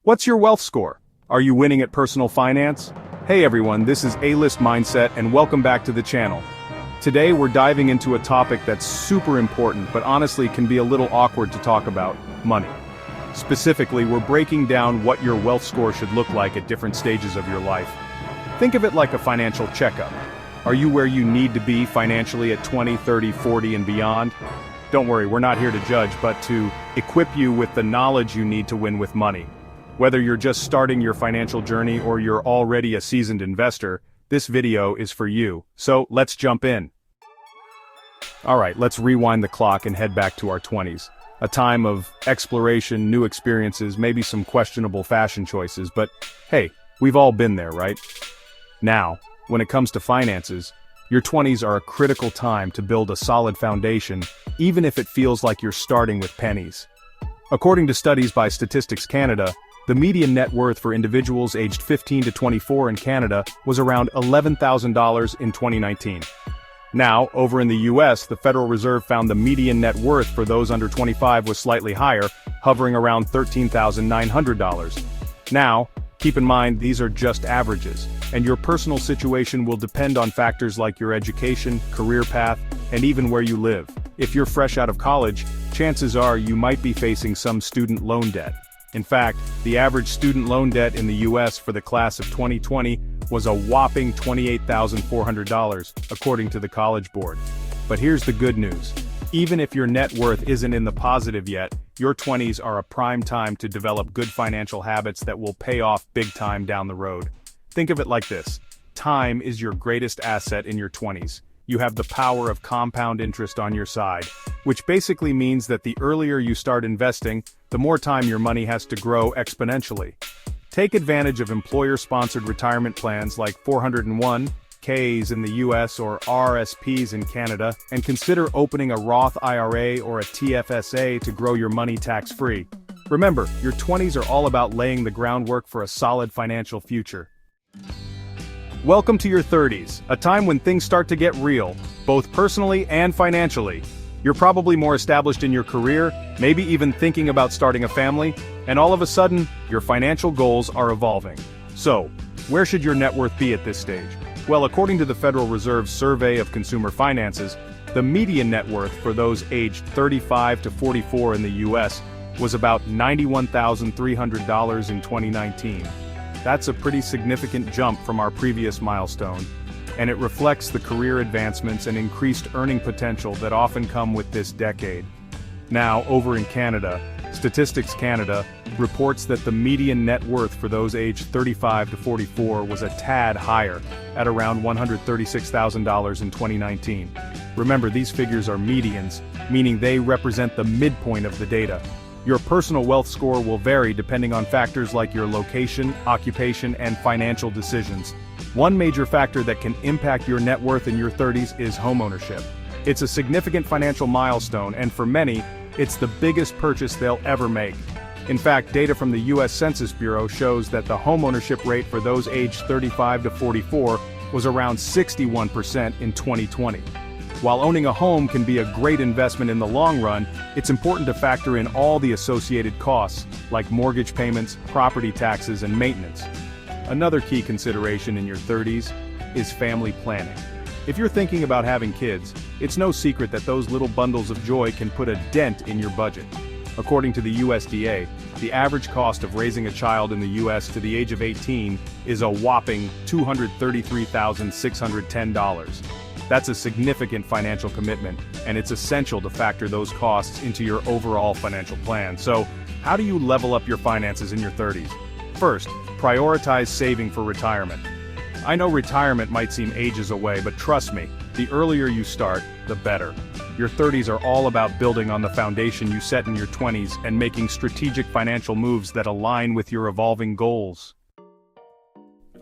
What's your wealth score? Are you winning at personal finance? Hey everyone, this is A-List Mindset and welcome back to the channel. Today we're diving into a topic that's super important but honestly can be a little awkward to talk about: money. Specifically, we're breaking down what your wealth score should look like at different stages of your life. Think of it like a financial checkup. Are you where you need to be financially at 20, 30, 40 and beyond? Don't worry, we're not here to judge, but to equip you with the knowledge you need to win with money. Whether you're just starting your financial journey or you're already a seasoned investor, this video is for you. So let's jump in. Alright, let's rewind the clock and head back to our 20s. A time of exploration, new experiences, maybe some questionable fashion choices, but hey, we've all been there, right? Now, when it comes to finances, your 20s are a critical time to build a solid foundation, even if it feels like you're starting with pennies. According to studies by Statistics Canada, the median net worth for individuals aged 15 to 24 in Canada was around $11,000 in 2019. Now, over in the US, the Federal Reserve found the median net worth for those under 25 was slightly higher, hovering around $13,900. Now, keep in mind these are just averages, and your personal situation will depend on factors like your education, career path, and even where you live. If you're fresh out of college, chances are you might be facing some student loan debt. In fact, the average student loan debt in the US for the class of 2020 was a whopping $28,400, according to the College Board. But here's the good news. Even if your net worth isn't in the positive yet, your 20s are a prime time to develop good financial habits that will pay off big time down the road. Think of it like this. Time is your greatest asset in your 20s. You have the power of compound interest on your side, which basically means that the earlier you start investing, the more time your money has to grow exponentially. Take advantage of employer-sponsored retirement plans like 401(k)s in the US or RSPs in Canada, and consider opening a Roth IRA or a TFSA to grow your money tax-free. Remember, your 20s are all about laying the groundwork for a solid financial future. Welcome to your 30s, a time when things start to get real, both personally and financially. You're probably more established in your career, maybe even thinking about starting a family, and all of a sudden, your financial goals are evolving. So, where should your net worth be at this stage? Well, according to the Federal Reserve's Survey of Consumer Finances, the median net worth for those aged 35 to 44 in the US was about $91,300 in 2019. That's a pretty significant jump from our previous milestone, and it reflects the career advancements and increased earning potential that often come with this decade. Now, over in Canada, Statistics Canada reports that the median net worth for those aged 35 to 44 was a tad higher, at around $136,000 in 2019. Remember, these figures are medians, meaning they represent the midpoint of the data. Your personal wealth score will vary depending on factors like your location, occupation, and financial decisions. One major factor that can impact your net worth in your 30s is homeownership. It's a significant financial milestone, and for many, it's the biggest purchase they'll ever make. In fact, data from the US Census Bureau shows that the homeownership rate for those aged 35 to 44 was around 61% in 2020. While owning a home can be a great investment in the long run, it's important to factor in all the associated costs, like mortgage payments, property taxes, and maintenance. Another key consideration in your 30s is family planning. If you're thinking about having kids, it's no secret that those little bundles of joy can put a dent in your budget. According to the USDA, the average cost of raising a child in the US to the age of 18 is a whopping $233,610. That's a significant financial commitment, and it's essential to factor those costs into your overall financial plan. So, how do you level up your finances in your 30s? First, prioritize saving for retirement. I know retirement might seem ages away, but trust me, the earlier you start, the better. Your 30s are all about building on the foundation you set in your 20s and making strategic financial moves that align with your evolving goals.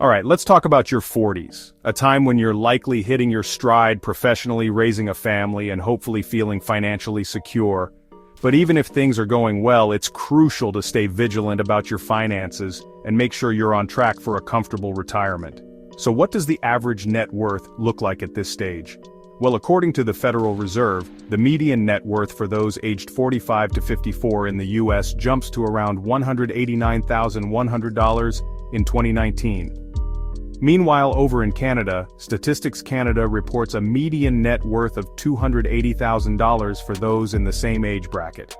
Alright, let's talk about your 40s, a time when you're likely hitting your stride professionally, raising a family, and hopefully feeling financially secure. But even if things are going well, it's crucial to stay vigilant about your finances and make sure you're on track for a comfortable retirement. So what does the average net worth look like at this stage? Well, according to the Federal Reserve, the median net worth for those aged 45 to 54 in the US jumps to around $189,100 in 2019. Meanwhile, over in Canada, Statistics Canada reports a median net worth of $280,000 for those in the same age bracket.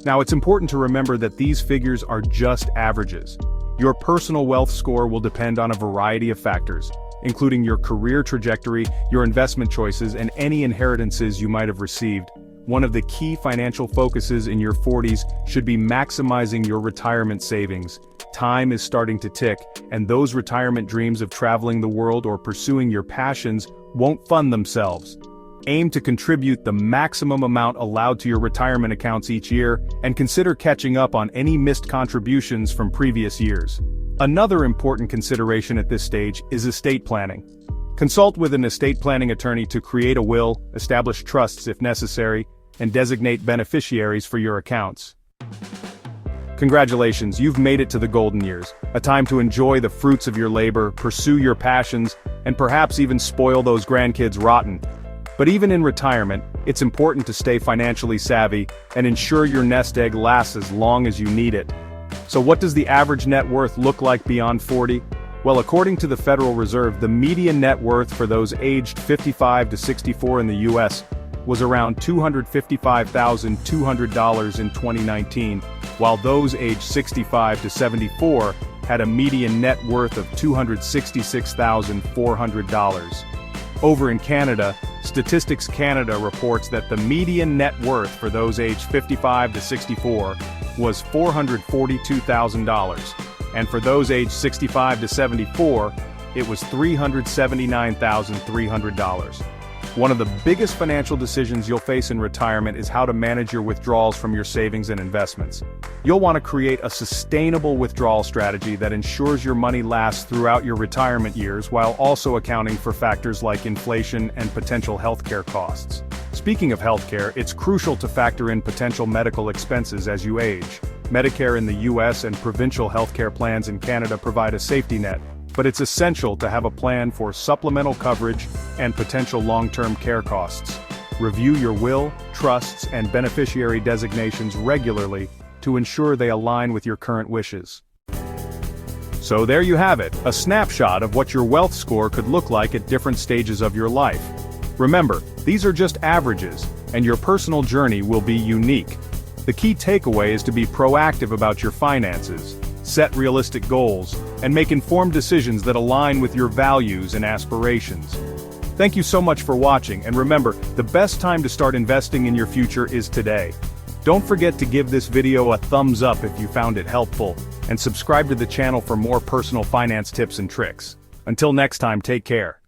Now, it's important to remember that these figures are just averages. Your personal wealth score will depend on a variety of factors, including your career trajectory, your investment choices, and any inheritances you might have received. One of the key financial focuses in your 40s should be maximizing your retirement savings. Time is starting to tick, and those retirement dreams of traveling the world or pursuing your passions won't fund themselves. Aim to contribute the maximum amount allowed to your retirement accounts each year, and consider catching up on any missed contributions from previous years. Another important consideration at this stage is estate planning. Consult with an estate planning attorney to create a will, establish trusts if necessary, and designate beneficiaries for your accounts. Congratulations, you've made it to the golden years, a time to enjoy the fruits of your labor, pursue your passions, and perhaps even spoil those grandkids rotten. But even in retirement, it's important to stay financially savvy and ensure your nest egg lasts as long as you need it. So what does the average net worth look like beyond 40? Well, according to the Federal Reserve, the median net worth for those aged 55 to 64 in the US was around $255,200 in 2019, while those aged 65 to 74 had a median net worth of $266,400. Over in Canada, Statistics Canada reports that the median net worth for those aged 55 to 64 was $442,000, and for those aged 65 to 74, it was $379,300. One of the biggest financial decisions you'll face in retirement is how to manage your withdrawals from your savings and investments. You'll want to create a sustainable withdrawal strategy that ensures your money lasts throughout your retirement years while also accounting for factors like inflation and potential healthcare costs. Speaking of healthcare, it's crucial to factor in potential medical expenses as you age. Medicare in the US and provincial healthcare plans in Canada provide a safety net, but it's essential to have a plan for supplemental coverage and potential long-term care costs. Review your will, trusts, and beneficiary designations regularly to ensure they align with your current wishes. So there you have it, a snapshot of what your wealth score could look like at different stages of your life. Remember, these are just averages, and your personal journey will be unique. The key takeaway is to be proactive about your finances, set realistic goals, and make informed decisions that align with your values and aspirations. Thank you so much for watching, and remember, the best time to start investing in your future is today. Don't forget to give this video a thumbs up if you found it helpful, and subscribe to the channel for more personal finance tips and tricks. Until next time, take care.